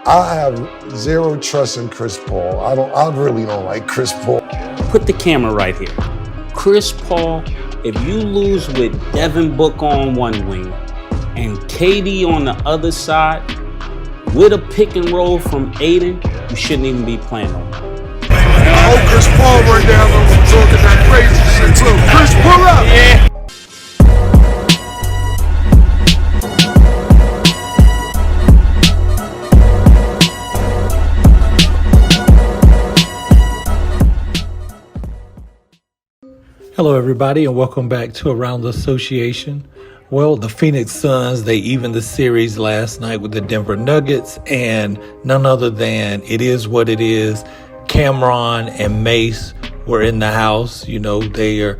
I have zero trust in Chris Paul. I really don't like Chris Paul. Put the camera right here. Chris Paul, if you lose with Devin Booker on one wing and KD on the other side, with a pick and roll from Aiden, you shouldn't even be playing on that. I hope Chris Paul right down there talking that crazy shit too. Chris, pull up! Yeah. Hello, everybody, and welcome back to Around the Association. Well, the Phoenix Suns, they evened the series last night with the Denver Nuggets, and none other than it is what it is. Camron and Mase were in the house. You know, they are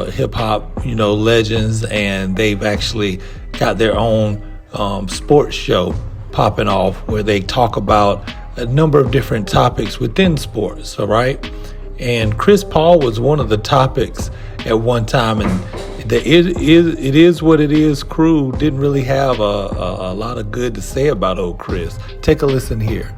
hip-hop, legends, and they've actually got their own sports show popping off where they talk about a number of different topics within sports, all right? And Chris Paul was one of the topics at one time, and it is what it is crew didn't really have a lot of good to say about old Chris. Take a listen here.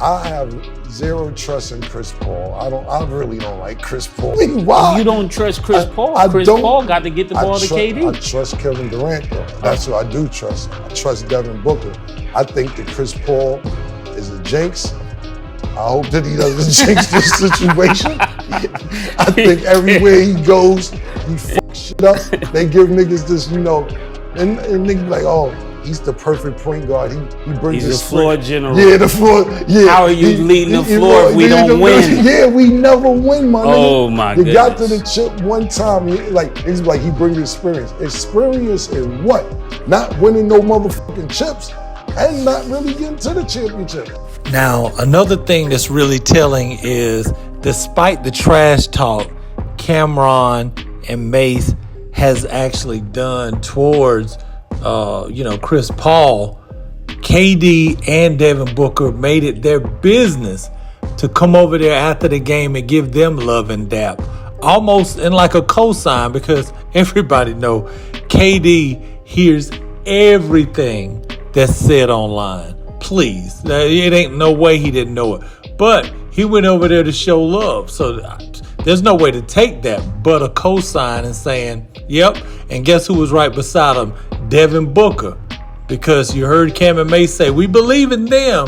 I have zero trust in Chris Paul. I really don't like Chris Paul. Why? You don't trust Chris Paul? Chris Paul got to get the ball to KD. I trust Kevin Durant, though. That's who I do trust. I trust Devin Booker. I think that Chris Paul is a jinx. I hope that he doesn't jinx this situation. I think everywhere he goes, he fucks shit up. They give niggas this, and niggas like, oh, he's the perfect point guard. He brings He's the floor general. Yeah, the floor. Yeah. How are you leading the floor if we don't win? Yeah, we never win, my nigga. Oh my goodness. They got to the chip one time. It's like he brings experience. Experience in what? Not winning no motherfucking chips and not really getting to the championship. Now, another thing that's really telling is, despite the trash talk Camron and Mase has actually done towards, Chris Paul, KD and Devin Booker made it their business to come over there after the game and give them love and dap, almost in like a cosign, because everybody know KD hears everything that's said online. Please, it ain't no way he didn't know it, but he went over there to show love, so there's no way to take that but a cosign and saying, yep, and guess who was right beside him? Devin Booker, because you heard Cam Mase say, we believe in them.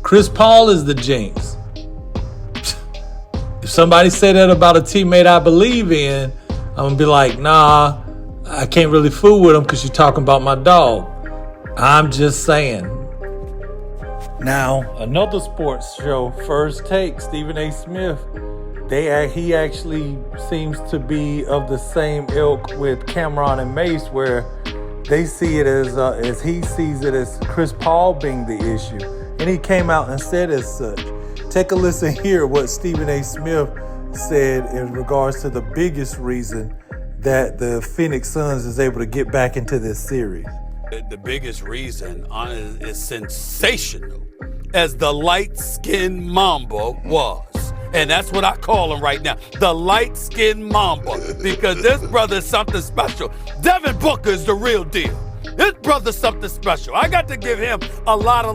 Chris Paul is the jinx. If somebody say that about a teammate I believe in, I'm gonna be like, nah, I can't really fool with him because you're talking about my dog. I'm just saying. Now, another sports show, First Take, Stephen A. Smith, he actually seems to be of the same ilk with Camron and Mase, where they see it as he sees it as Chris Paul being the issue. And he came out and said as such. Take a listen here what Stephen A. Smith said in regards to the biggest reason that the Phoenix Suns is able to get back into this series. The biggest reason is sensational, as the light-skinned Mamba was. And that's what I call him right now, the light-skinned Mamba, because this brother is something special. Devin Booker is the real deal. This brother's something special. I got to give him a lot.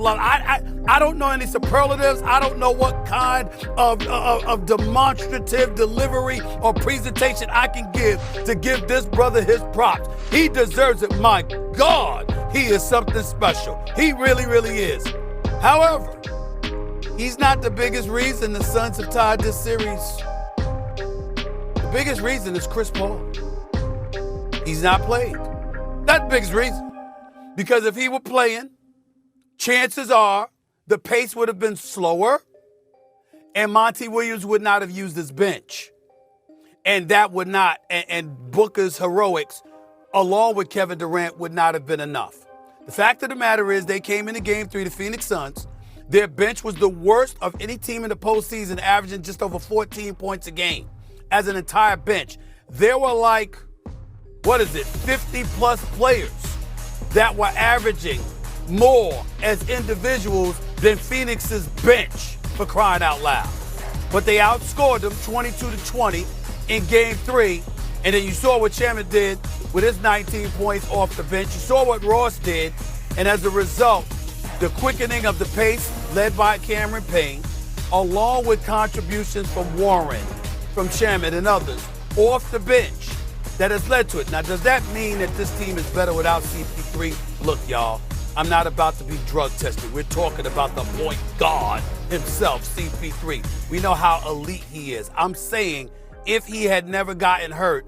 I don't know any superlatives. I don't know what kind of demonstrative delivery or presentation I can give to give this brother his props. He deserves it. My God, he is something special. He really, really is. However, he's not the biggest reason the Suns have tied this series. The biggest reason is Chris Paul. He's not played. That's the biggest reason. Because if he were playing, chances are the pace would have been slower and Monty Williams would not have used his bench. And that would not, and Booker's heroics, along with Kevin Durant, would not have been enough. The fact of the matter is they came into Game 3, the Phoenix Suns. Their bench was the worst of any team in the postseason, averaging just over 14 points a game as an entire bench. There were 50-plus players that were averaging more as individuals than Phoenix's bench, for crying out loud. But they outscored them 22-20 in Game 3. And then you saw what Chandler did with his 19 points off the bench. You saw what Ross did. And as a result, The quickening of the pace, led by Cameron Payne, along with contributions from Warren, from Shaman and others, off the bench, that has led to it. Now, does that mean that this team is better without CP3? Look, y'all, I'm not about to be drug tested. We're talking about the point guard himself, CP3. We know how elite he is. I'm saying if he had never gotten hurt,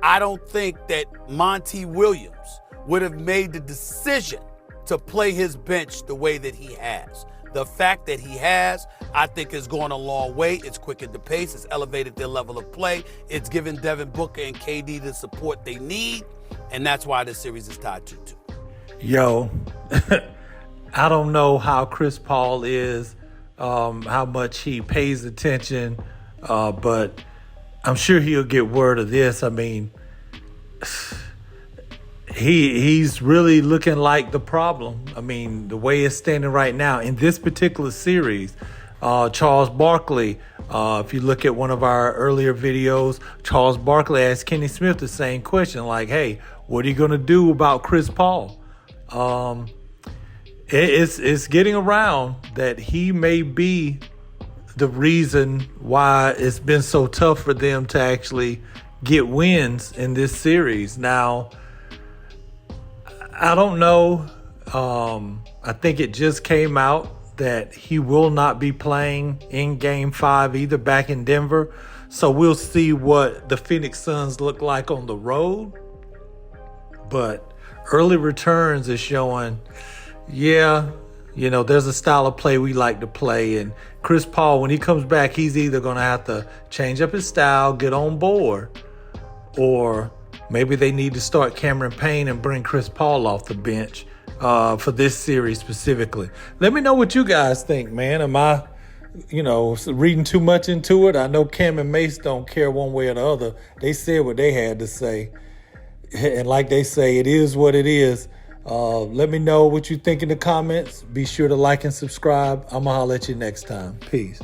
I don't think that Monty Williams would have made the decision to play his bench the way that he has. The fact that he has, I think, has gone a long way. It's quickened the pace. It's elevated their level of play. It's given Devin Booker and KD the support they need. And that's why this series is tied 2-2. Yo, I don't know how Chris Paul is, how much he pays attention, but I'm sure he'll get word of this. I mean, he's really looking like the problem. I mean, the way it's standing right now in this particular series, Charles Barkley, if you look at one of our earlier videos, Charles Barkley asked Kenny Smith the same question, like, hey, what are you going to do about Chris Paul? It's getting around that he may be the reason why it's been so tough for them to actually get wins in this series. Now, I don't know. I think it just came out that he will not be playing in Game 5 either back in Denver. So we'll see what the Phoenix Suns look like on the road. But early returns is showing, yeah, you know, there's a style of play we like to play. And Chris Paul, when he comes back, he's either going to have to change up his style, get on board, or maybe they need to start Cameron Payne and bring Chris Paul off the bench for this series specifically. Let me know what you guys think, man. Am I, reading too much into it? I know Cam and Mase don't care one way or the other. They said what they had to say. And like they say, it is what it is. Let me know what you think in the comments. Be sure to like and subscribe. I'm going to holler at you next time. Peace.